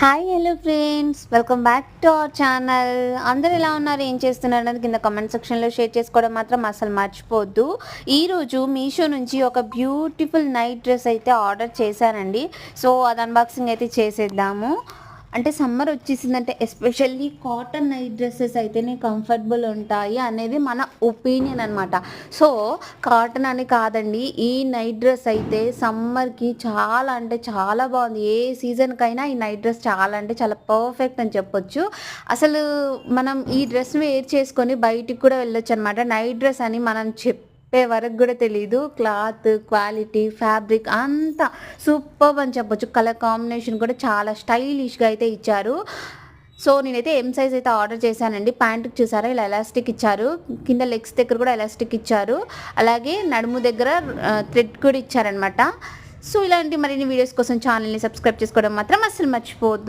Hi hello friends, welcome back to our channel. అందరు ఎలా ఉన్నారు, ఏం చేస్తున్నారు అనేది కింద కామెంట్ సెక్షన్లో షేర్ చేసుకోవడం మాత్రం అసలు మర్చిపోద్దు. ఈరోజు మీషో నుంచి ఒక బ్యూటిఫుల్ నైట్ డ్రెస్ అయితే ఆర్డర్ చేశానండి. సో అది అన్బాక్సింగ్ అయితే చేసేద్దాము. అంటే సమ్మర్ వచ్చేసిందంటే ఎస్పెషల్లీ కాటన్ నైట్ డ్రెస్సెస్ అయితేనే కంఫర్టబుల్ ఉంటాయి అనేది మన ఒపీనియన్ అనమాట. సో కాటన్ అని కాదండి, ఈ నైట్ డ్రెస్ అయితే సమ్మర్కి చాలా అంటే చాలా బాగుంది. ఏ సీజన్కైనా ఈ నైట్ డ్రెస్ చాలా అంటే చాలా పర్ఫెక్ట్ అని చెప్పొచ్చు. అసలు మనం ఈ డ్రెస్ వేర్ చేసుకొని బయటికి కూడా వెళ్ళొచ్చు అనమాట. నైట్ డ్రెస్ అని మనం చెప్పే వరకు కూడా తెలీదు. క్లాత్ క్వాలిటీ ఫ్యాబ్రిక్ అంతా సూపర్ అని చెప్పొచ్చు. కలర్ కాంబినేషన్ కూడా చాలా స్టైలిష్గా అయితే ఇచ్చారు. సో నేనైతే ఎం సైజ్ అయితే ఆర్డర్ చేశానండి. ప్యాంటుకి చూసారా ఇలా ఎలాస్టిక్ ఇచ్చారు, కింద లెగ్స్ దగ్గర కూడా ఎలాస్టిక్ ఇచ్చారు, అలాగే నడుము దగ్గర థ్రెడ్ కూడా ఇచ్చారనమాట. సో ఇలాంటి మరిన్ని వీడియోస్ కోసం ఛానల్ని సబ్స్క్రైబ్ చేసుకోవడం మాత్రం అస్సలు మర్చిపోవద్దు.